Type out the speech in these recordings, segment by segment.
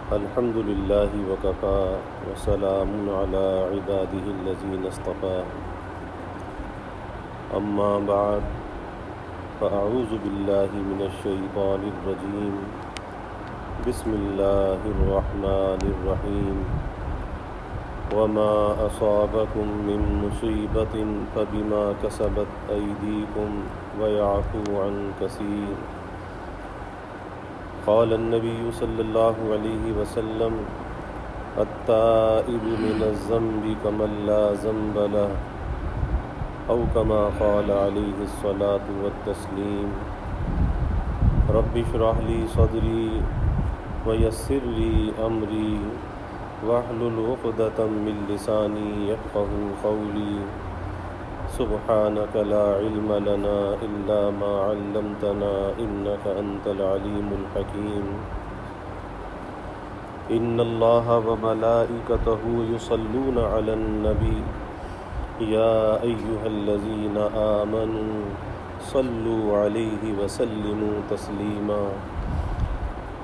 الحمد لله وكفى وسلام على عباده الذين اصطفى أما بعد فأعوذ بالله من الشيطان الرجيم بسم الله الرحمن الرحيم وما أصابكم من مصيبة فبما كسبت أيديكم ويعفو عن كثير قال النبي صلى الله عليه وسلم التائب من الذنب كمن لا ذنب له أو كما قال عليه الصلاة والتسليم رب اشرح لي صدري ويسر لي أمري واحلل عقدة من لساني يفقهوا قولي سبحانك لا علم لنا إلا ما علمتنا إنك أنت العليم الحكيم إن الله وملائكته يصلون على النبي يا أيها الذين آمنوا صلوا عليه وسلموا تسليما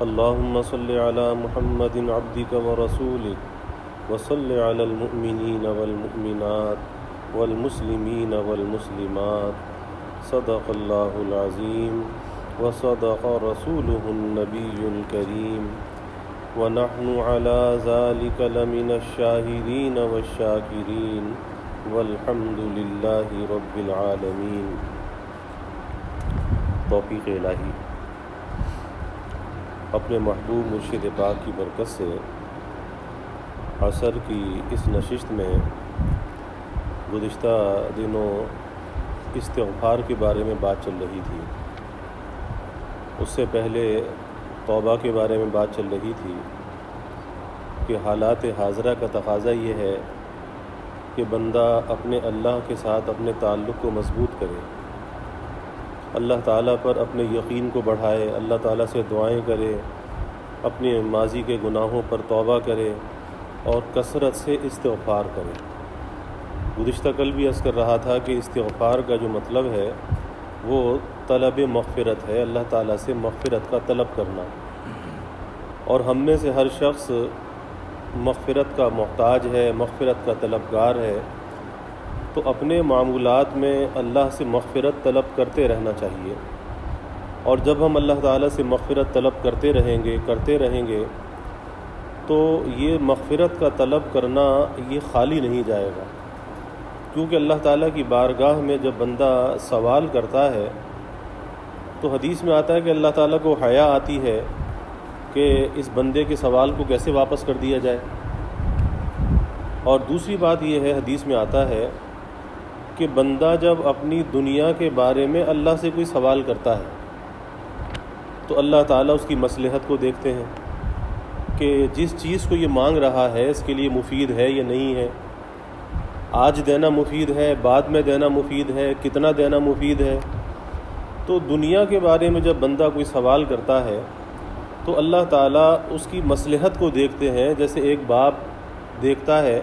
اللهم صل على محمد عبدك ورسولك وصل على المؤمنين والمؤمنات والمسلمين والمسلمات صدق الله العظيم وصدق رسوله النبي الكريم ونحن على ذلك لمن الشاهدين والشاكرين والحمد لله رب العالمين۔ توفیق الہی اپنے محبوب مرشد پاک کی برکت سے عصر کی اس نشست میں گزشتہ دنوں استغفار کے بارے میں بات چل رہی تھی، اس سے پہلے توبہ کے بارے میں بات چل رہی تھی کہ حالات حاضرہ کا تقاضا یہ ہے کہ بندہ اپنے اللہ کے ساتھ اپنے تعلق کو مضبوط کرے، اللہ تعالیٰ پر اپنے یقین کو بڑھائے، اللہ تعالیٰ سے دعائیں کرے، اپنے ماضی کے گناہوں پر توبہ کرے اور کثرت سے استغفار کرے۔ گزشتہ کل بھی عرض کر رہا تھا کہ استغفار کا جو مطلب ہے وہ طلب مغفرت ہے، اللہ تعالیٰ سے مغفرت کا طلب کرنا، اور ہم میں سے ہر شخص مغفرت کا محتاج ہے، مغفرت کا طلبگار ہے، تو اپنے معمولات میں اللہ سے مغفرت طلب کرتے رہنا چاہیے، اور جب ہم اللہ تعالیٰ سے مغفرت طلب کرتے رہیں گے تو یہ مغفرت کا طلب کرنا یہ خالی نہیں جائے گا، کیونکہ اللہ تعالیٰ کی بارگاہ میں جب بندہ سوال کرتا ہے تو حدیث میں آتا ہے کہ اللہ تعالیٰ کو حیا آتی ہے کہ اس بندے کے سوال کو کیسے واپس کر دیا جائے، اور دوسری بات یہ ہے، حدیث میں آتا ہے کہ بندہ جب اپنی دنیا کے بارے میں اللہ سے کوئی سوال کرتا ہے تو اللہ تعالیٰ اس کی مصلحت کو دیکھتے ہیں کہ جس چیز کو یہ مانگ رہا ہے اس کے لیے مفید ہے یا نہیں ہے، آج دینا مفید ہے، بعد میں دینا مفید ہے، کتنا دینا مفید ہے۔ تو دنیا کے بارے میں جب بندہ کوئی سوال کرتا ہے تو اللہ تعالیٰ اس کی مصلحت کو دیکھتے ہیں، جیسے ایک باپ دیکھتا ہے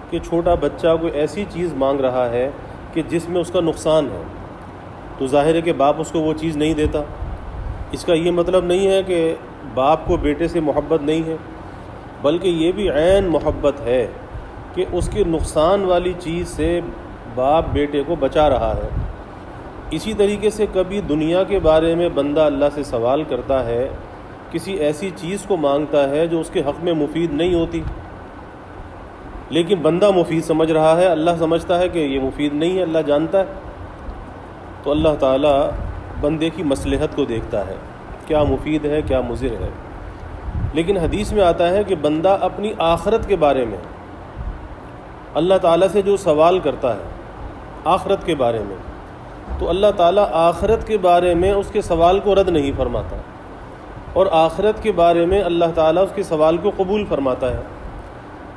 کہ چھوٹا بچہ کوئی ایسی چیز مانگ رہا ہے کہ جس میں اس کا نقصان ہے، تو ظاہر ہے کہ باپ اس کو وہ چیز نہیں دیتا۔ اس کا یہ مطلب نہیں ہے کہ باپ کو بیٹے سے محبت نہیں ہے، بلکہ یہ بھی عین محبت ہے کہ اس کے نقصان والی چیز سے باپ بیٹے کو بچا رہا ہے۔ اسی طریقے سے کبھی دنیا کے بارے میں بندہ اللہ سے سوال کرتا ہے، کسی ایسی چیز کو مانگتا ہے جو اس کے حق میں مفید نہیں ہوتی، لیکن بندہ مفید سمجھ رہا ہے، اللہ سمجھتا ہے کہ یہ مفید نہیں ہے، اللہ جانتا ہے، تو اللہ تعالیٰ بندے کی مصلحت کو دیکھتا ہے، کیا مفید ہے کیا مضر ہے۔ لیکن حدیث میں آتا ہے کہ بندہ اپنی آخرت کے بارے میں اللہ تعالیٰ سے جو سوال کرتا ہے آخرت کے بارے میں، تو اللہ تعالیٰ آخرت کے بارے میں اس کے سوال کو رد نہیں فرماتا، اور آخرت کے بارے میں اللہ تعالیٰ اس کے سوال کو قبول فرماتا ہے۔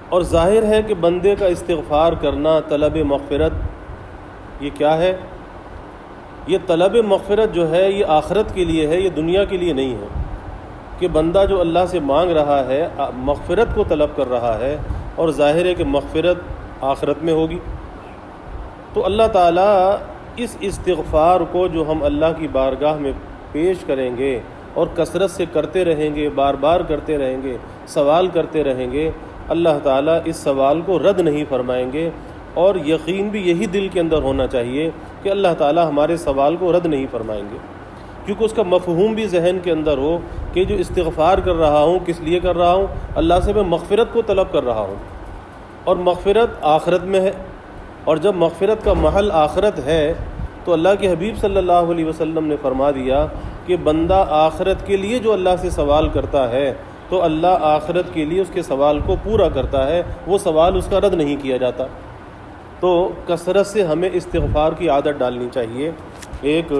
اور ظاہر ہے کہ بندے کا استغفار کرنا، طلب مغفرت، یہ کیا ہے؟ یہ طلب مغفرت جو ہے یہ آخرت کے لیے ہے، یہ دنیا کے لیے نہیں ہے، کہ بندہ جو اللہ سے مانگ رہا ہے مغفرت کو طلب کر رہا ہے، اور ظاہر ہے کہ مغفرت آخرت میں ہوگی۔ تو اللہ تعالیٰ اس استغفار کو جو ہم اللہ کی بارگاہ میں پیش کریں گے اور کثرت سے کرتے رہیں گے، بار بار کرتے رہیں گے، سوال کرتے رہیں گے، اللہ تعالیٰ اس سوال کو رد نہیں فرمائیں گے۔ اور یقین بھی یہی دل کے اندر ہونا چاہیے کہ اللہ تعالیٰ ہمارے سوال کو رد نہیں فرمائیں گے، کیونکہ اس کا مفہوم بھی ذہن کے اندر ہو کہ جو استغفار کر رہا ہوں کس لیے کر رہا ہوں، اللہ سے میں مغفرت کو طلب کر رہا ہوں، اور مغفرت آخرت میں ہے، اور جب مغفرت کا محل آخرت ہے تو اللہ کے حبیب صلی اللہ علیہ وسلم نے فرما دیا کہ بندہ آخرت کے لیے جو اللہ سے سوال کرتا ہے تو اللہ آخرت کے لیے اس کے سوال کو پورا کرتا ہے، وہ سوال اس کا رد نہیں کیا جاتا۔ تو کثرت سے ہمیں استغفار کی عادت ڈالنی چاہیے۔ ایک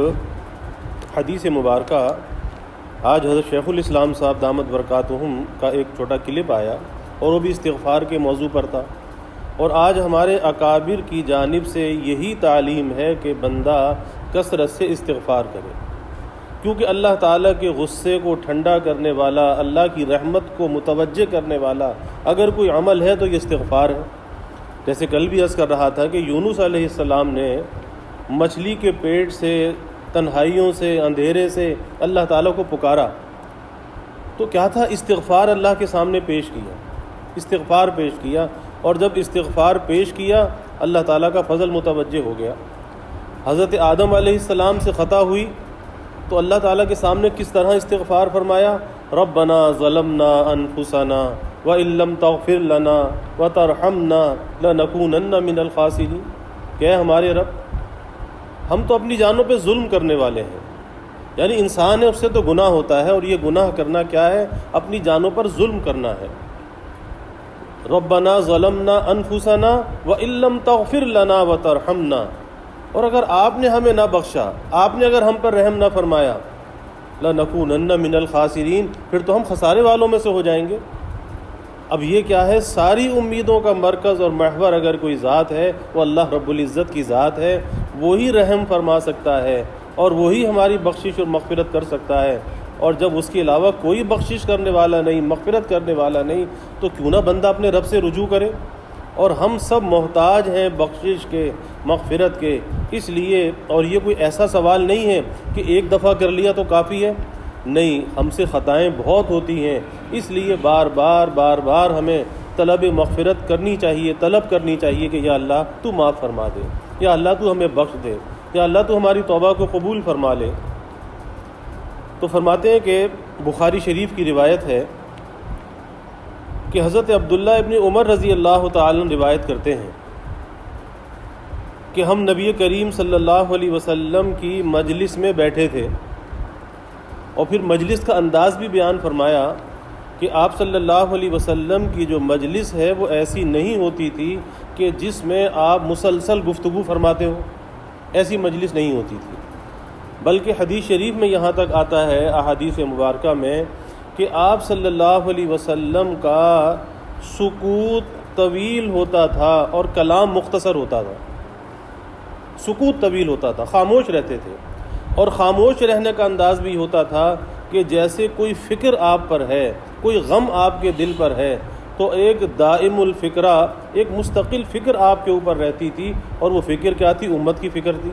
حدیث مبارکہ آج حضرت شیخ الاسلام صاحب دامت برکاتہم کا ایک چھوٹا کلپ آیا، اور وہ بھی استغفار کے موضوع پر تھا، اور آج ہمارے اکابر کی جانب سے یہی تعلیم ہے کہ بندہ کثرت سے استغفار کرے، کیونکہ اللہ تعالیٰ کے غصے کو ٹھنڈا کرنے والا، اللہ کی رحمت کو متوجہ کرنے والا اگر کوئی عمل ہے تو یہ استغفار ہے۔ جیسے کل بھی عرض کر رہا تھا کہ یونس علیہ السلام نے مچھلی کے پیٹ سے، تنہائیوں سے، اندھیرے سے اللہ تعالیٰ کو پکارا، تو کیا تھا؟ استغفار اللہ کے سامنے پیش کیا، استغفار پیش کیا، اور جب استغفار پیش کیا اللہ تعالیٰ کا فضل متوجہ ہو گیا۔ حضرت آدم علیہ السلام سے خطا ہوئی تو اللہ تعالیٰ کے سامنے کس طرح استغفار فرمایا؟ ربنا ظلمنا انفسنا وان لم تغفر لنا وترحمنا لنکونن من الخاسرین، کہ ہمارے رب ہم تو اپنی جانوں پہ ظلم کرنے والے ہیں، یعنی انسان ہے اس سے تو گناہ ہوتا ہے، اور یہ گناہ کرنا کیا ہے؟ اپنی جانوں پر ظلم کرنا ہے۔ ربنا ظلمنا انفسنا وان لم تغفر لنا وترحمنا، اور اگر آپ نے ہمیں نہ بخشا، آپ نے اگر ہم پر رحم نہ فرمایا، لنکونن من الخاسرین، پھر تو ہم خسارے والوں میں سے ہو جائیں گے۔ اب یہ کیا ہے؟ ساری امیدوں کا مرکز اور محور اگر کوئی ذات ہے وہ اللہ رب العزت کی ذات ہے، وہی رحم فرما سکتا ہے اور وہی ہماری بخشش اور مغفرت کر سکتا ہے، اور جب اس کے علاوہ کوئی بخشش کرنے والا نہیں، مغفرت کرنے والا نہیں، تو کیوں نہ بندہ اپنے رب سے رجوع کرے۔ اور ہم سب محتاج ہیں بخشش کے، مغفرت کے، اس لیے، اور یہ کوئی ایسا سوال نہیں ہے کہ ایک دفعہ کر لیا تو کافی ہے، نہیں، ہم سے خطائیں بہت ہوتی ہیں، اس لیے بار بار ہمیں طلب مغفرت کرنی چاہیے، طلب کرنی چاہیے کہ یا اللہ تو معاف فرما دے، یا اللہ تو ہمیں بخش دے، یا اللہ تو ہماری توبہ کو قبول فرما لے۔ تو فرماتے ہیں کہ بخاری شریف کی روایت ہے کہ حضرت عبداللہ ابن عمر رضی اللہ تعالیٰ عنہ روایت کرتے ہیں کہ ہم نبی کریم صلی اللہ علیہ وسلم کی مجلس میں بیٹھے تھے، اور پھر مجلس کا انداز بھی بیان فرمایا کہ آپ صلی اللہ علیہ وسلم کی جو مجلس ہے وہ ایسی نہیں ہوتی تھی کہ جس میں آپ مسلسل گفتگو فرماتے ہو، ایسی مجلس نہیں ہوتی تھی، بلکہ حدیث شریف میں یہاں تک آتا ہے، احادیث مبارکہ میں، کہ آپ صلی اللہ علیہ وسلم کا سکوت طویل ہوتا تھا اور کلام مختصر ہوتا تھا۔ سکوت طویل ہوتا تھا، خاموش رہتے تھے، اور خاموش رہنے کا انداز بھی ہوتا تھا کہ جیسے کوئی فکر آپ پر ہے، کوئی غم آپ کے دل پر ہے، تو ایک دائم الفکرہ، ایک مستقل فکر آپ کے اوپر رہتی تھی، اور وہ فکر کیا تھی؟ امت کی فکر تھی۔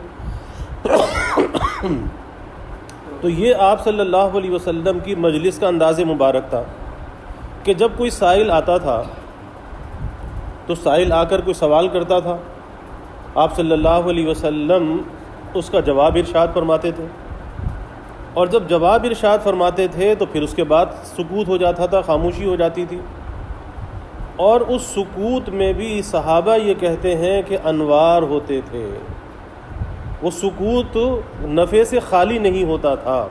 تو یہ آپ صلی اللہ علیہ وسلم کی مجلس کا انداز مبارک تھا کہ جب کوئی سائل آتا تھا تو سائل آ کر کوئی سوال کرتا تھا، آپ صلی اللہ علیہ وسلم اس کا جواب ارشاد فرماتے تھے، اور جب جواب ارشاد فرماتے تھے تو پھر اس کے بعد سکوت ہو جاتا تھا، خاموشی ہو جاتی تھی، اور اس سکوت میں بھی صحابہ یہ کہتے ہیں کہ انوار ہوتے تھے، وہ سکوت نفع سے خالی نہیں ہوتا تھا۔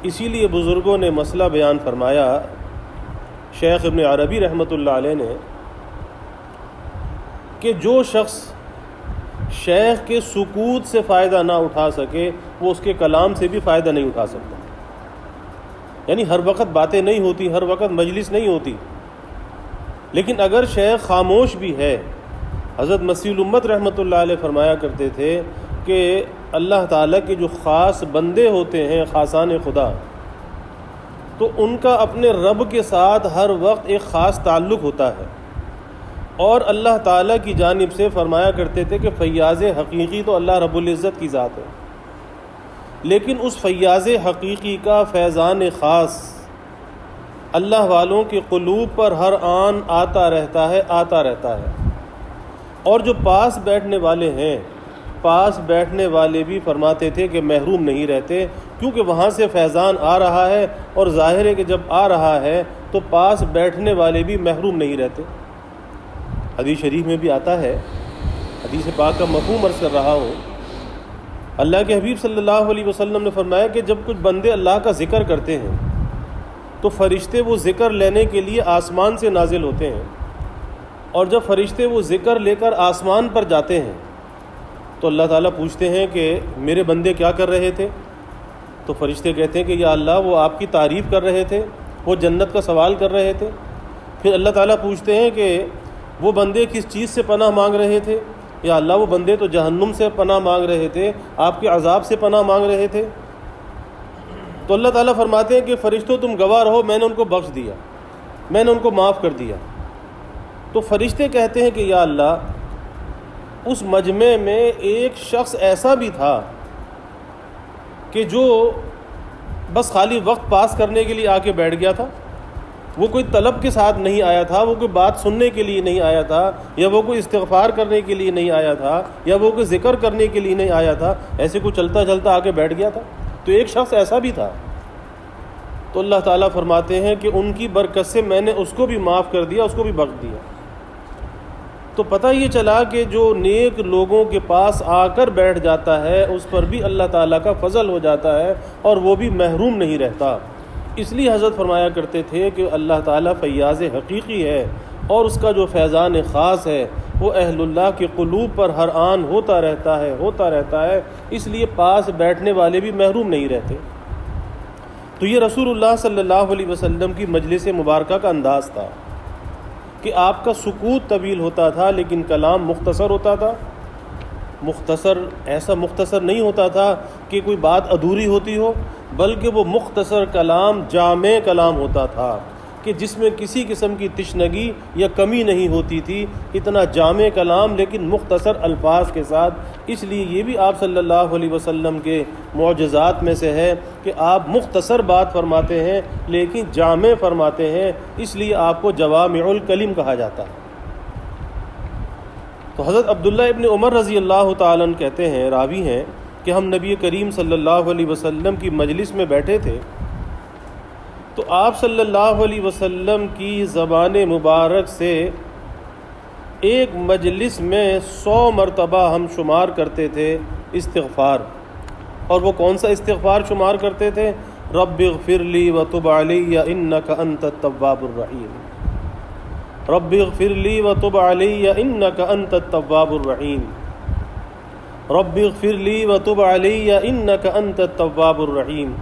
اسی لیے بزرگوں نے مسئلہ بیان فرمایا، شیخ ابن عربی رحمۃ اللہ علیہ نے، کہ جو شخص شیخ کے سکوت سے فائدہ نہ اٹھا سکے وہ اس کے کلام سے بھی فائدہ نہیں اٹھا سکتا، یعنی ہر وقت باتیں نہیں ہوتی، ہر وقت مجلس نہیں ہوتی، لیکن اگر شیخ خاموش بھی ہے، حضرت مسیح الامت رحمۃ اللہ علیہ فرمایا کرتے تھے کہ اللہ تعالیٰ کے جو خاص بندے ہوتے ہیں، خاصان خدا، تو ان کا اپنے رب کے ساتھ ہر وقت ایک خاص تعلق ہوتا ہے، اور اللہ تعالیٰ کی جانب سے فرمایا کرتے تھے کہ فیاض حقیقی تو اللہ رب العزت کی ذات ہے، لیکن اس فیاض حقیقی کا فیضان خاص اللہ والوں کے قلوب پر ہر آن آتا رہتا ہے. اور جو پاس بیٹھنے والے ہیں، پاس بیٹھنے والے بھی فرماتے تھے کہ محروم نہیں رہتے، کیونکہ وہاں سے فیضان آ رہا ہے، اور ظاہر ہے کہ جب آ رہا ہے تو پاس بیٹھنے والے بھی محروم نہیں رہتے. حدیث شریف میں بھی آتا ہے، حدیث پاک کا مفہوم عرض کر رہا ہوں، اللہ کے حبیب صلی اللہ علیہ وسلم نے فرمایا کہ جب کچھ بندے اللہ کا ذکر کرتے ہیں تو فرشتے وہ ذکر لینے کے لیے آسمان سے نازل ہوتے ہیں، اور جب فرشتے وہ ذکر لے کر آسمان پر جاتے ہیں تو اللہ تعالیٰ پوچھتے ہیں کہ میرے بندے کیا کر رہے تھے؟ تو فرشتے کہتے ہیں کہ یا اللہ وہ آپ کی تعریف کر رہے تھے، وہ جنت کا سوال کر رہے تھے. پھر اللہ تعالیٰ پوچھتے ہیں کہ وہ بندے کس چیز سے پناہ مانگ رہے تھے؟ یا اللہ وہ بندے تو جہنم سے پناہ مانگ رہے تھے، آپ کے عذاب سے پناہ مانگ رہے تھے. تو اللہ تعالیٰ فرماتے ہیں کہ فرشتوں تم گواہ رہو، میں نے ان کو بخش دیا، میں نے ان کو معاف کر دیا. تو فرشتے کہتے ہیں کہ یا اللہ اس مجمع میں ایک شخص ایسا بھی تھا کہ جو بس خالی وقت پاس کرنے کے لیے آ کے بیٹھ گیا تھا، وہ کوئی طلب کے ساتھ نہیں آیا تھا، وہ کوئی بات سننے کے لیے نہیں آیا تھا، یا وہ کوئی استغفار کرنے کے لیے نہیں آیا تھا، یا وہ کوئی ذکر کرنے کے لیے نہیں آیا تھا، ایسے کوئی چلتا چلتا آ کے بیٹھ گیا تھا. تو ایک شخص ایسا بھی تھا. تو اللہ تعالیٰ فرماتے ہیں کہ ان کی برکت سے میں نے اس کو بھی معاف کر دیا، اس کو بھی بخش دیا. تو پتہ یہ چلا کہ جو نیک لوگوں کے پاس آ کر بیٹھ جاتا ہے اس پر بھی اللہ تعالیٰ کا فضل ہو جاتا ہے، اور وہ بھی محروم نہیں رہتا. اس لیے حضرت فرمایا کرتے تھے کہ اللہ تعالیٰ فیاض حقیقی ہے، اور اس کا جو فیضان خاص ہے وہ اہل اللہ کے قلوب پر ہر آن ہوتا رہتا ہے. اس لیے پاس بیٹھنے والے بھی محروم نہیں رہتے. تو یہ رسول اللہ صلی اللہ علیہ وسلم کی مجلس مبارکہ کا انداز تھا کہ آپ کا سکوت طویل ہوتا تھا لیکن کلام مختصر ہوتا تھا. ایسا مختصر نہیں ہوتا تھا کہ کوئی بات ادھوری ہوتی ہو، بلکہ وہ مختصر کلام جامع کلام ہوتا تھا کہ جس میں کسی قسم کی تشنگی یا کمی نہیں ہوتی تھی. اتنا جامع کلام لیکن مختصر الفاظ کے ساتھ. اس لیے یہ بھی آپ صلی اللہ علیہ وسلم کے معجزات میں سے ہے کہ آپ مختصر بات فرماتے ہیں لیکن جامع فرماتے ہیں، اس لیے آپ کو جوامع الکلم کہا جاتا ہے. تو حضرت عبداللہ ابن عمر رضی اللہ تعالیٰ عنہ کہتے ہیں، راوی ہیں، کہ ہم نبی کریم صلی اللہ علیہ وسلم کی مجلس میں بیٹھے تھے تو آپ صلی اللہ علیہ وسلم کی زبان مبارک سے ایک مجلس میں 100 مرتبہ ہم شمار کرتے تھے استغفار. اور وہ کون سا استغفار شمار کرتے تھے؟ رب اغفر لی وتب علی انک انت التواب الرحیم. رب اغفر لی وتب علی انک انت التواب الرحیم. رب اغفر لی وتب علی انک انت التواب الرحیم.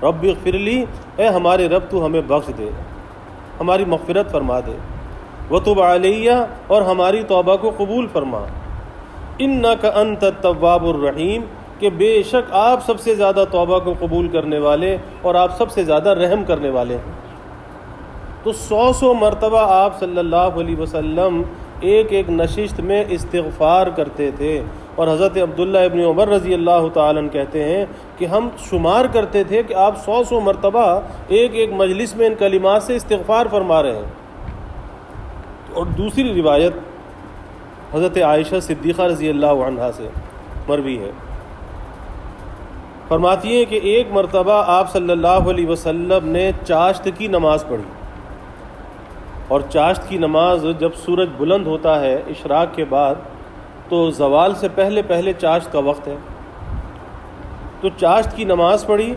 رب اغفر لی، اے ہمارے رب تو ہمیں بخش دے، ہماری مغفرت فرما دے. وتب علی، اور ہماری توبہ کو قبول فرما. انک انت التواب الرحیم، کہ بے شک آپ سب سے زیادہ توبہ کو قبول کرنے والے اور آپ سب سے زیادہ رحم کرنے والے ہیں. تو 100 مرتبہ آپ صلی اللہ علیہ وسلم ایک نشست میں استغفار کرتے تھے. اور حضرت عبداللہ ابن عمر رضی اللہ تعالیٰ عنہ کہتے ہیں کہ ہم شمار کرتے تھے کہ آپ 100 مرتبہ ایک مجلس میں ان کلمات سے استغفار فرما رہے ہیں. اور دوسری روایت حضرت عائشہ صدیقہ رضی اللہ عنہا سے مروی ہے، فرماتی ہیں کہ ایک مرتبہ آپ صلی اللہ علیہ وسلم نے چاشت کی نماز پڑھی. اور چاشت کی نماز جب سورج بلند ہوتا ہے اشراق کے بعد، تو زوال سے پہلے چاشت کا وقت ہے. تو چاشت کی نماز پڑھی،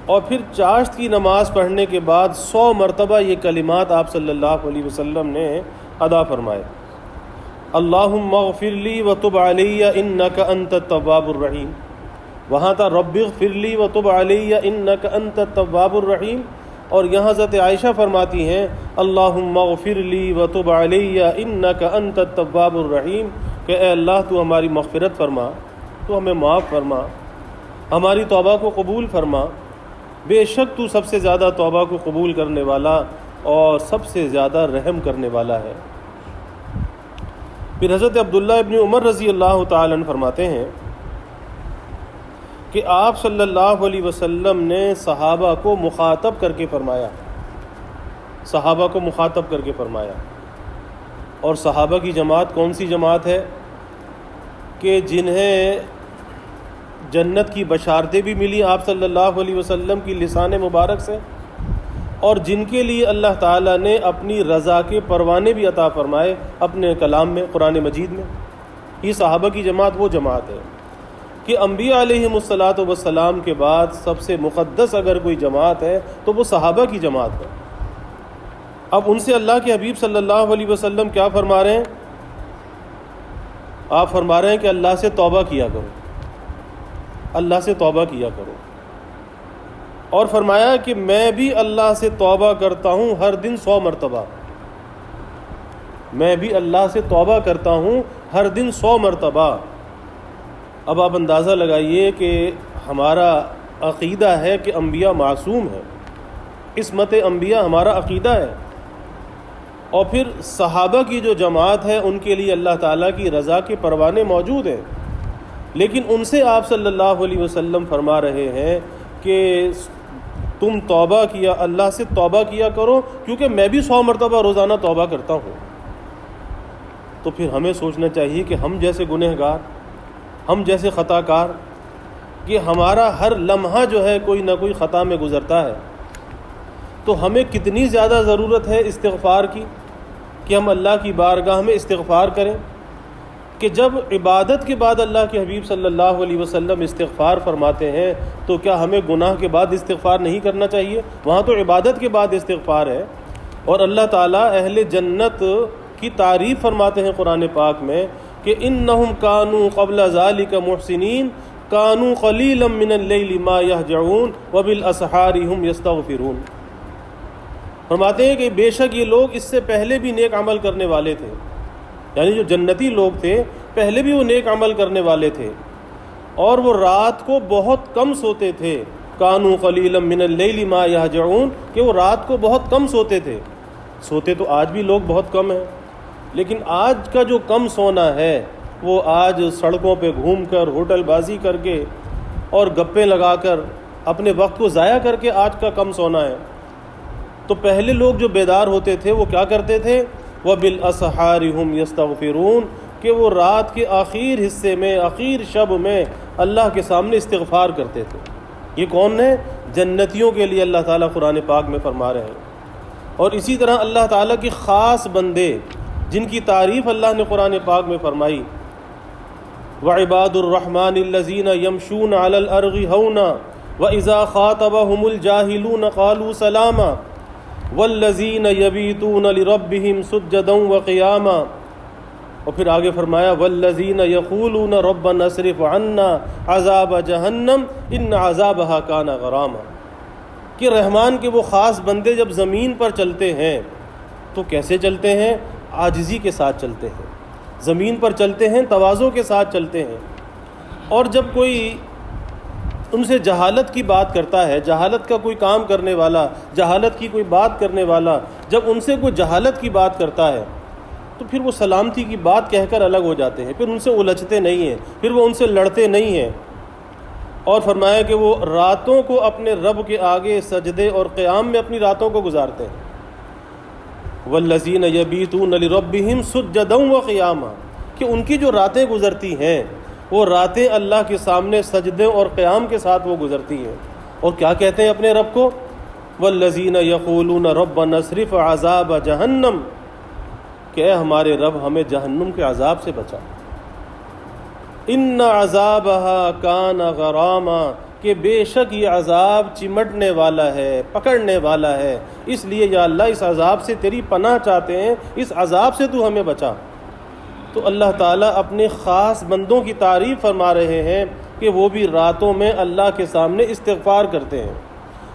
اور پھر چاشت کی نماز پڑھنے کے بعد 100 مرتبہ یہ کلمات آپ صلی اللہ علیہ وسلم نے ادا فرمائے. اللہم اغفر لی وتب علی انک انت التواب الرحیم. وہاں تھا رب اغفر لی وتب علی انک انت التواب الرحیم. اور یہاں حضرت عائشہ فرماتی ہیں اللہم اغفر لی وتب علی انک انت التواب الرحیم، کہ اے اللہ تو ہماری مغفرت فرما، تو ہمیں معاف فرما، ہماری توبہ کو قبول فرما. بے شک تو سب سے زیادہ توبہ کو قبول کرنے والا اور سب سے زیادہ رحم کرنے والا ہے. پھر حضرت عبداللہ ابن عمر رضی اللہ تعالیٰ عنہ فرماتے ہیں کہ آپ صلی اللہ علیہ وسلم نے صحابہ کو مخاطب کر کے فرمایا، صحابہ کو مخاطب کر کے فرمایا۔ اور صحابہ کی جماعت کون سی جماعت ہے؟ کہ جنہیں جنت کی بشارتیں بھی ملی آپ صلی اللہ علیہ وسلم کی لسان مبارک سے، اور جن کے لیے اللہ تعالیٰ نے اپنی رضا کے پروانے بھی عطا فرمائے اپنے کلام میں، قرآن مجید میں۔ یہ صحابہ کی جماعت وہ جماعت ہے کہ انبیاء علیہم الصلاۃ والسلام کے بعد سب سے مقدس اگر کوئی جماعت ہے تو وہ صحابہ کی جماعت ہے۔ اب ان سے اللہ کے حبیب صلی اللہ علیہ وسلم کیا فرما رہے ہیں؟ آپ فرما رہے ہیں کہ اللہ سے توبہ کیا کرو، اللہ سے توبہ کیا کرو، اور فرمایا کہ میں بھی اللہ سے توبہ کرتا ہوں ہر دن 100 مرتبہ، میں بھی اللہ سے توبہ کرتا ہوں ہر دن 100 مرتبہ۔ اب آپ اندازہ لگائیے کہ ہمارا عقیدہ ہے کہ انبیاء معصوم ہیں، عصمت انبیاء ہمارا عقیدہ ہے، اور پھر صحابہ کی جو جماعت ہے ان کے لیے اللہ تعالیٰ کی رضا کے پروانے موجود ہیں، لیکن ان سے آپ صلی اللہ علیہ وسلم فرما رہے ہیں کہ تم توبہ کیا، اللہ سے توبہ کیا کرو، کیونکہ میں بھی 100 مرتبہ روزانہ توبہ کرتا ہوں۔ تو پھر ہمیں سوچنا چاہیے کہ ہم جیسے گنہگار، ہم جیسے خطا کار، کہ ہمارا ہر لمحہ جو ہے کوئی نہ کوئی خطا میں گزرتا ہے، تو ہمیں کتنی زیادہ ضرورت ہے استغفار کی کہ ہم اللہ کی بارگاہ میں استغفار کریں، کہ جب عبادت کے بعد اللہ کے حبیب صلی اللہ علیہ وسلم استغفار فرماتے ہیں تو کیا ہمیں گناہ کے بعد استغفار نہیں کرنا چاہیے؟ وہاں تو عبادت کے بعد استغفار ہے۔ اور اللہ تعالیٰ اہل جنت کی تعریف فرماتے ہیں قرآن پاک میں کہ انہم کانوا قبل ذالک محسنین کانوا قلیلا من اللیل ما یہجعون وبالاسحار ہم یستغفرون۔ فرماتے ہیں کہ بے شک یہ لوگ اس سے پہلے بھی نیک عمل کرنے والے تھے، یعنی جو جنتی لوگ تھے پہلے بھی وہ نیک عمل کرنے والے تھے، اور وہ رات کو بہت کم سوتے تھے، کانوا قلیلا من اللیل ما یہجعون، کہ وہ رات کو بہت کم سوتے تھے۔ سوتے تو آج بھی لوگ بہت کم ہیں، لیکن آج کا جو کم سونا ہے وہ آج سڑکوں پہ گھوم کر، ہوٹل بازی کر کے اور گپیں لگا کر اپنے وقت کو ضائع کر کے آج کا کم سونا ہے۔ تو پہلے لوگ جو بیدار ہوتے تھے وہ کیا کرتے تھے؟ وَبِالْأَسْحَارِ هُمْ يَسْتَغْفِرُونَ، کہ وہ رات کے آخر حصے میں، آخر شب میں اللہ کے سامنے استغفار کرتے تھے۔ یہ کون ہے؟ جنتیوں کے لیے اللہ تعالیٰ قرآن پاک میں فرما رہے ہیں۔ اور اسی طرح اللہ تعالیٰ کے خاص بندے جن کی تعریف اللہ نے قرآن پاک میں فرمائی، وَعِبَادُ الرَّحْمَنِ الَّذِينَ يَمْشُونَ عَلَى الْأَرْضِ هَوْنًا وَإِذَا خَاطَبَهُمُ الْجَاهِلُونَ قَالُوا سَلَامًا وَالَّذِينَ يَبِيتُونَ لِرَبِّهِمْ سُجَّدًا وَقِيَامًا، اور پھر آگے فرمایا وَالَّذِينَ يَقُولُونَ رَبَّنَا اصْرِفْ عَنَّا عَذَابَ جَهَنَّمَ إِنَّ عَذَابَهَا كَانَ غَرَامًا، کہ رحمان کے وہ خاص بندے جب زمین پر چلتے ہیں تو کیسے چلتے ہیں؟ عاجزی کے ساتھ چلتے ہیں، زمین پر چلتے ہیں، تواضع کے ساتھ چلتے ہیں۔ اور جب کوئی ان سے جہالت کی بات کرتا ہے، جہالت کا کوئی کام کرنے والا، جہالت کی کوئی بات کرنے والا جب ان سے کوئی جہالت کی بات کرتا ہے تو پھر وہ سلامتی کی بات کہہ کر الگ ہو جاتے ہیں، پھر ان سے الجھتے نہیں ہیں، پھر وہ ان سے لڑتے نہیں ہیں۔ اور فرمایا کہ وہ راتوں کو اپنے رب کے آگے سجدے اور قیام میں اپنی راتوں کو گزارتے ہیں۔ وَالَّذِينَ يَبِيتُونَ لِرَبِّهِمْ سُجَّدًا وَقِيَامًا، کہ ان کی جو راتیں گزرتی ہیں وہ راتیں اللہ کے سامنے سجدے اور قیام کے ساتھ وہ گزرتی ہیں، اور کیا کہتے ہیں اپنے رب کو؟ وَالَّذِينَ يَقُولُونَ رَبَّنَا اصْرِفْ عَذَابَ جَهَنَّمَ، کہ اے ہمارے رب ہمیں جہنم کے عذاب سے بچا، إِنَّ عَذَابَهَا كَانَ غَرَامًا، کہ بے شک یہ عذاب چمٹنے والا ہے، پکڑنے والا ہے، اس لیے یا اللہ اس عذاب سے تیری پناہ چاہتے ہیں، اس عذاب سے تو ہمیں بچا۔ تو اللہ تعالیٰ اپنے خاص بندوں کی تعریف فرما رہے ہیں کہ وہ بھی راتوں میں اللہ کے سامنے استغفار کرتے ہیں،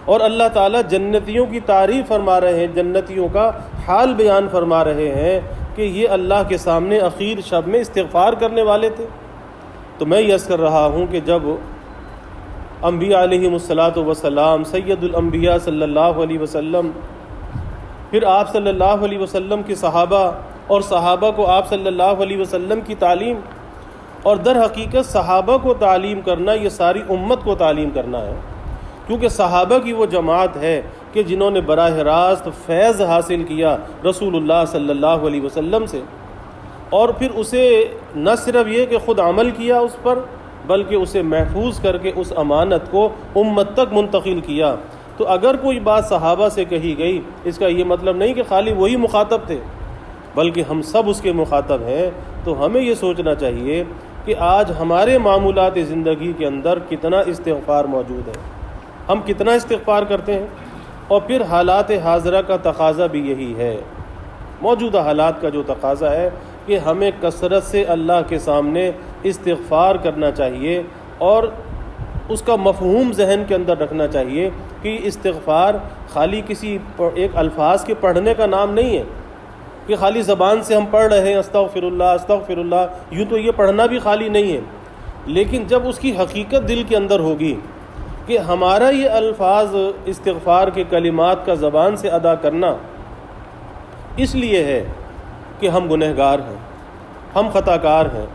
اور اللہ تعالیٰ جنتیوں کی تعریف فرما رہے ہیں، جنتیوں کا حال بیان فرما رہے ہیں کہ یہ اللہ کے سامنے اخیر شب میں استغفار کرنے والے تھے۔ تو میں یس کر رہا ہوں کہ جب انبیاء علیہم الصلاۃ والسلام، سید الانبیاء صلی اللہ علیہ وسلم، پھر آپ صلی اللہ علیہ وسلم کے صحابہ، اور صحابہ کو آپ صلی اللہ علیہ وسلم کی تعلیم، اور در حقیقت صحابہ کو تعلیم کرنا یہ ساری امت کو تعلیم کرنا ہے، کیونکہ صحابہ کی وہ جماعت ہے کہ جنہوں نے براہ راست فیض حاصل کیا رسول اللہ صلی اللہ علیہ وسلم سے، اور پھر اسے نہ صرف یہ کہ خود عمل کیا اس پر، بلکہ اسے محفوظ کر کے اس امانت کو امت تک منتقل کیا۔ تو اگر کوئی بات صحابہ سے کہی گئی، اس کا یہ مطلب نہیں کہ خالی وہی مخاطب تھے، بلکہ ہم سب اس کے مخاطب ہیں۔ تو ہمیں یہ سوچنا چاہیے کہ آج ہمارے معمولات زندگی کے اندر کتنا استغفار موجود ہے، ہم کتنا استغفار کرتے ہیں، اور پھر حالات حاضرہ کا تقاضا بھی یہی ہے، موجودہ حالات کا جو تقاضا ہے کہ ہمیں کثرت سے اللہ کے سامنے استغفار کرنا چاہیے، اور اس کا مفہوم ذہن کے اندر رکھنا چاہیے کہ استغفار خالی کسی ایک الفاظ کے پڑھنے کا نام نہیں ہے کہ خالی زبان سے ہم پڑھ رہے ہیں استغفر اللہ، یوں تو یہ پڑھنا بھی خالی نہیں ہے، لیکن جب اس کی حقیقت دل کے اندر ہوگی کہ ہمارا یہ الفاظ استغفار کے کلمات کا زبان سے ادا کرنا اس لیے ہے کہ ہم گنہگار ہیں، ہم خطا کار ہیں،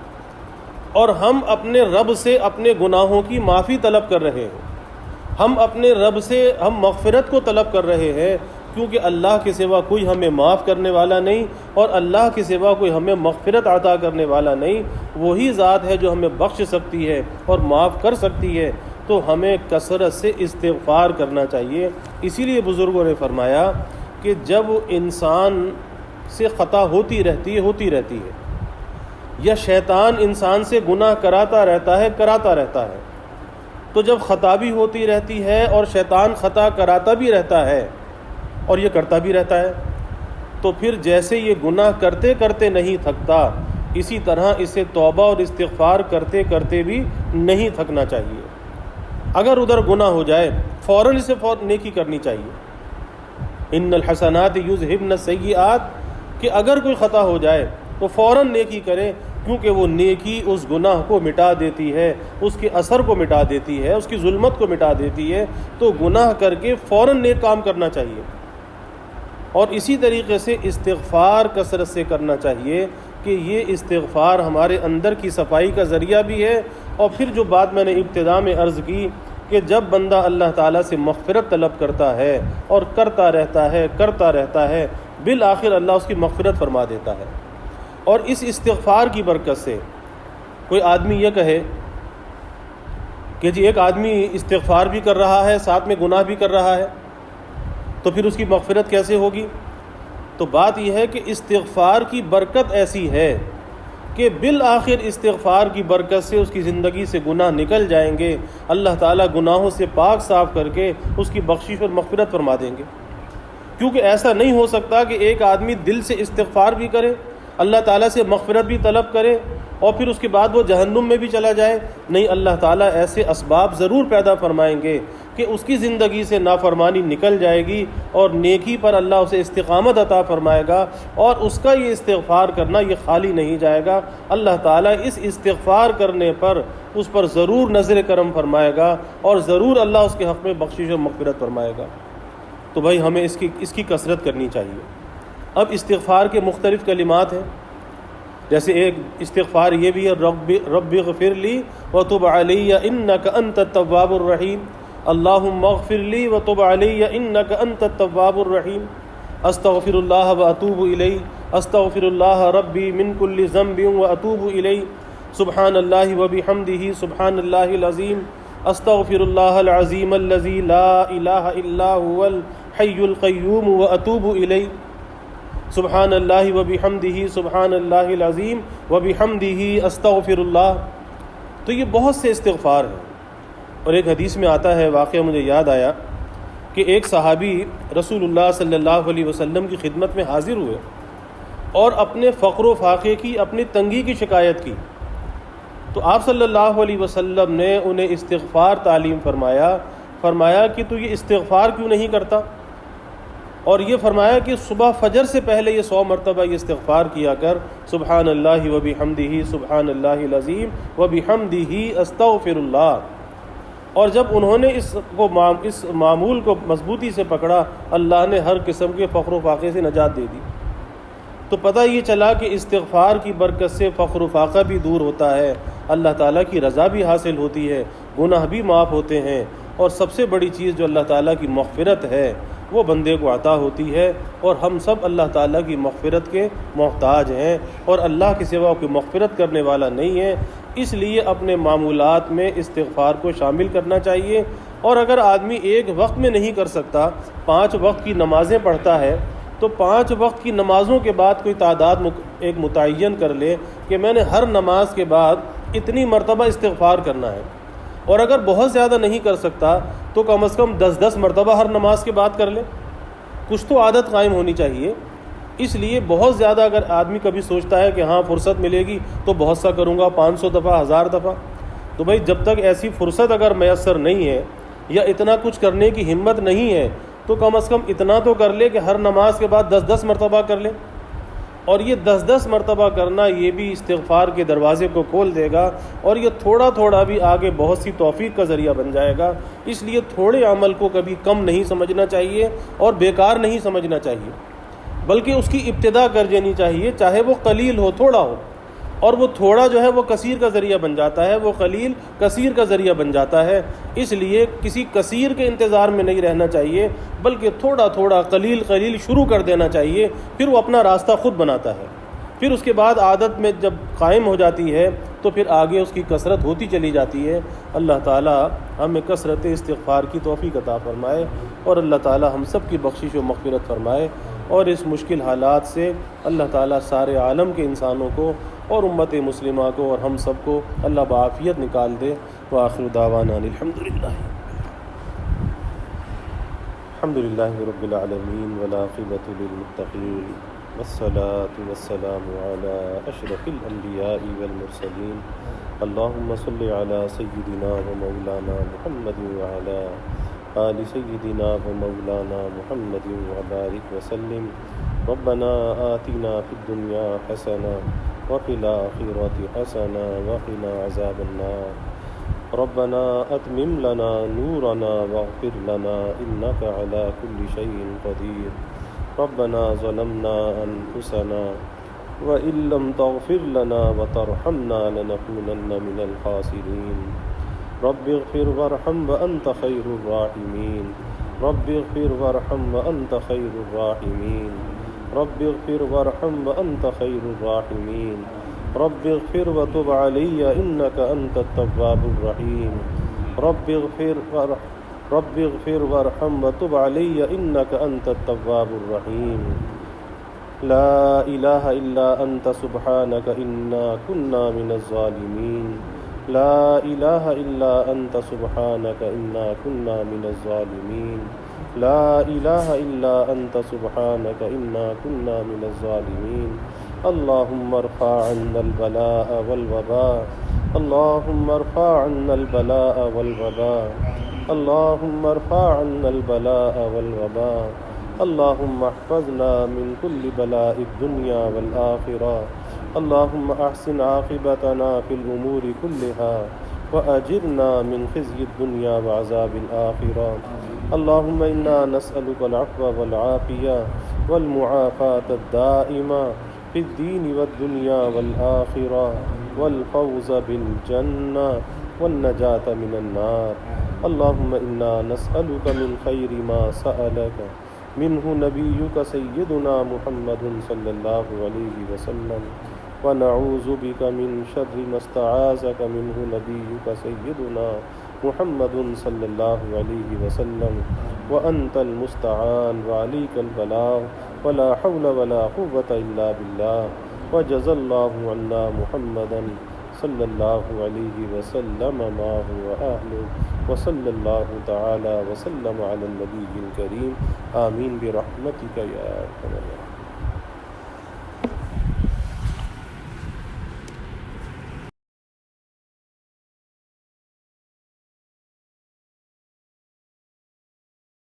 اور ہم اپنے رب سے اپنے گناہوں کی معافی طلب کر رہے ہیں، ہم اپنے رب سے ہم مغفرت کو طلب کر رہے ہیں، کیونکہ اللہ کے سوا کوئی ہمیں معاف کرنے والا نہیں، اور اللہ کے سوا کوئی ہمیں مغفرت عطا کرنے والا نہیں، وہی ذات ہے جو ہمیں بخش سکتی ہے اور معاف کر سکتی ہے۔ تو ہمیں کثرت سے استغفار کرنا چاہیے۔ اسی لیے بزرگوں نے فرمایا کہ جب انسان سے خطا ہوتی رہتی ہے یا شیطان انسان سے گناہ کراتا رہتا ہے، تو جب خطا بھی ہوتی رہتی ہے اور شیطان خطا کراتا بھی رہتا ہے اور یہ کرتا بھی رہتا ہے، تو پھر جیسے یہ گناہ کرتے کرتے نہیں تھکتا، اسی طرح اسے توبہ اور استغفار کرتے کرتے بھی نہیں تھکنا چاہیے۔ اگر ادھر گناہ ہو جائے فوراً اسے نیکی کرنی چاہیے، ان الحسنات یذہبن السیئات، کہ اگر کوئی خطا ہو جائے تو فوراً نیکی کرے، کیونکہ وہ نیکی اس گناہ کو مٹا دیتی ہے، اس کے اثر کو مٹا دیتی ہے، اس کی ظلمت کو مٹا دیتی ہے۔ تو گناہ کر کے فوراً نیک کام کرنا چاہیے، اور اسی طریقے سے استغفار کثرت سے کرنا چاہیے کہ یہ استغفار ہمارے اندر کی صفائی کا ذریعہ بھی ہے۔ اور پھر جو بات میں نے ابتدا میں عرض کی کہ جب بندہ اللہ تعالیٰ سے مغفرت طلب کرتا ہے اور کرتا رہتا ہے، بالآخر اللہ اس کی مغفرت فرما دیتا ہے۔ اور اس استغفار کی برکت سے کوئی آدمی یہ کہے کہ جی ایک آدمی استغفار بھی کر رہا ہے ساتھ میں گناہ بھی کر رہا ہے، تو پھر اس کی مغفرت کیسے ہوگی؟ تو بات یہ ہے کہ استغفار کی برکت ایسی ہے کہ بالآخر استغفار کی برکت سے اس کی زندگی سے گناہ نکل جائیں گے، اللہ تعالیٰ گناہوں سے پاک صاف کر کے اس کی بخشش اور مغفرت فرما دیں گے۔ کیونکہ ایسا نہیں ہو سکتا کہ ایک آدمی دل سے استغفار بھی کرے، اللہ تعالیٰ سے مغفرت بھی طلب کرے، اور پھر اس کے بعد وہ جہنم میں بھی چلا جائے۔ نہیں، اللہ تعالیٰ ایسے اسباب ضرور پیدا فرمائیں گے کہ اس کی زندگی سے نافرمانی نکل جائے گی اور نیکی پر اللہ اسے استقامت عطا فرمائے گا، اور اس کا یہ استغفار کرنا یہ خالی نہیں جائے گا، اللہ تعالیٰ اس استغفار کرنے پر اس پر ضرور نظر کرم فرمائے گا، اور ضرور اللہ اس کے حق میں بخشش و مغفرت فرمائے گا۔ تو بھائی ہمیں اس کی کثرت کرنی چاہیے۔ اب استغفار کے مختلف کلمات ہیں، جیسے ایک استغفار یہ بھی ہے رب اغفر لی وتب علی انک انت التواب الرحیم، اللہم اغفر لی وتب علی انک انت التواب الرحیم، استغفر اللہ واتوب الیہ، استغفر اللہ ربی من کل ذنب واتوب الیہ، سبحان اللہ وبحمدہ سبحان اللہ العظیم، استغفر اللہ العظیم الذی لا الہ الا هو الحی القیوم واتوب الیہ، سبحان اللہ وبحمدہ سبحان اللہ العظیم وبحمدہ استغفر اللہ۔ تو یہ بہت سے استغفار ہیں، اور ایک حدیث میں آتا ہے، واقعہ مجھے یاد آیا کہ ایک صحابی رسول اللہ صلی اللہ علیہ وسلم کی خدمت میں حاضر ہوئے اور اپنے فقر و فاقے کی، اپنی تنگی کی شکایت کی، تو آپ صلی اللہ علیہ وسلم نے انہیں استغفار تعلیم فرمایا کہ تو یہ استغفار کیوں نہیں کرتا، اور یہ فرمایا کہ صبح فجر سے پہلے یہ 100 مرتبہ یہ استغفار کیا کر، سبحان اللہ وبحمدہ سبحان اللہ العظیم وبحمدہ استغفر اللہ۔ اور جب انہوں نے اس معمول کو مضبوطی سے پکڑا، اللہ نے ہر قسم کے فقر و فاقے سے نجات دے دی۔ تو پتہ یہ چلا کہ استغفار کی برکت سے فخر و فاقہ بھی دور ہوتا ہے، اللہ تعالیٰ کی رضا بھی حاصل ہوتی ہے، گناہ بھی معاف ہوتے ہیں، اور سب سے بڑی چیز جو اللہ تعالیٰ کی مغفرت ہے وہ بندے کو عطا ہوتی ہے، اور ہم سب اللہ تعالیٰ کی مغفرت کے محتاج ہیں، اور اللہ کے سوا کوئی مغفرت کرنے والا نہیں ہے۔ اس لیے اپنے معمولات میں استغفار کو شامل کرنا چاہیے، اور اگر آدمی ایک وقت میں نہیں کر سکتا، 5 وقت کی نمازیں پڑھتا ہے، تو 5 وقت کی نمازوں کے بعد کوئی تعداد ایک متعین کر لے کہ میں نے ہر نماز کے بعد اتنی مرتبہ استغفار کرنا ہے، اور اگر بہت زیادہ نہیں کر سکتا تو کم از کم 10 مرتبہ ہر نماز کے بعد کر لے۔ کچھ تو عادت قائم ہونی چاہیے۔ اس لیے بہت زیادہ اگر آدمی کبھی سوچتا ہے کہ ہاں فرصت ملے گی تو بہت سا کروں گا، 500 دفعہ، 1000 دفعہ، تو بھائی جب تک ایسی فرصت اگر میسر نہیں ہے یا اتنا کچھ کرنے کی ہمت نہیں ہے تو کم از کم اتنا تو کر لے کہ ہر نماز کے بعد 10 مرتبہ کر لے، اور یہ 10 مرتبہ کرنا یہ بھی استغفار کے دروازے کو کھول دے گا، اور یہ تھوڑا تھوڑا بھی آگے بہت سی توفیق کا ذریعہ بن جائے گا۔ اس لیے تھوڑے عمل کو کبھی کم نہیں سمجھنا چاہیے اور بیکار نہیں سمجھنا چاہیے، بلکہ اس کی ابتدا کر دینی چاہیے، چاہے وہ قلیل ہو، تھوڑا ہو، اور وہ تھوڑا جو ہے وہ کثیر کا ذریعہ بن جاتا ہے، وہ قلیل کثیر کا ذریعہ بن جاتا ہے۔ اس لیے کسی کثیر کے انتظار میں نہیں رہنا چاہیے، بلکہ تھوڑا تھوڑا قلیل شروع کر دینا چاہیے، پھر وہ اپنا راستہ خود بناتا ہے، پھر اس کے بعد عادت میں جب قائم ہو جاتی ہے تو پھر آگے اس کی کثرت ہوتی چلی جاتی ہے۔ اللہ تعالی ہمیں کثرت استغفار کی توفیق عطا فرمائے، اور اللہ تعالی ہم سب کی بخشش و مغفرت فرمائے، اور اس مشکل حالات سے اللہ تعالی سارے عالم کے انسانوں کو اور امت مسلمہ کو اور ہم سب کو اللہ بعافیت نکال دے۔ وآخر دعوانا الحمدللہ رب العالمین والعاقبۃ للمتقین والصلاة والسلام علی اشرف الانبیاء والمرسلین اللہم صل علی سیدنا و مولانا محمد وعلی آل سیدنا و مولانا محمد وبارک وسلم۔ ربنا آتنا فی الدنیا حسنہ وفی الآخرۃ حسنہ وقنا عذاب النار۔ ربنا اتمم لنا نورنا واغفر لنا انک علی کل شیء قدیر۔ ربنا ظلمنا انفسنا وان لم تغفر لنا وترحمنا لنکونن من الخاسرین۔ رب اغفر وارحم وانت خیر الراحمین۔ رب اغفر وارحم وانت خیر الراحمین۔ رب اغفر وارحم وانت خیر الراحمین۔ رب اغفر وتب علی انک انت التواب الرحیم۔ رب اغفر وارحم وتب علی انک انت التواب الرحیم۔ لا الہ الا انت سبحانک انا کنا من الظالمین۔ لا الہ الا انت سبحانک انا کنا من الظالمین۔ لا الہ الا انت سبحانک انا کنا من الظالمین۔ اللہم ارفع عنا البلاء والوباء۔ اللہم ارفع عنا البلاء والوباء۔ اللہم ارفع عنا البلاء والوباء۔ اللہم احفظنا من كل بلاء الدنيا والآخرة۔ اللہم احسن عاقبتنا في الأمور كلها وأجرنا من خزي الدنيا وعذاب الآخرة۔ اللہم انا نسألك العفو والعافية والمعافاة الدائمة في الدين والدنيا والآخرة والفوز بالجنة والنجاة من النار۔ اللہم انا نسألك من خير ما سألك منه نبيك سيدنا محمد صلى الله عليه وسلم، ونعوذ بك من شر ما استعاذك منه نبيك سيدنا محمد صلى الله عليه وسلم، وأنت المستعان وعليك البلاغ ولا حول ولا قوة إلا بالله۔ وجزى الله عنا محمدا صلی اللہ علیہ وسلم ما هو أهله، وصلی اللہ تعالی وسلم علی النبی الکریم۔ آمین برحمتک یا ارحم الراحمین۔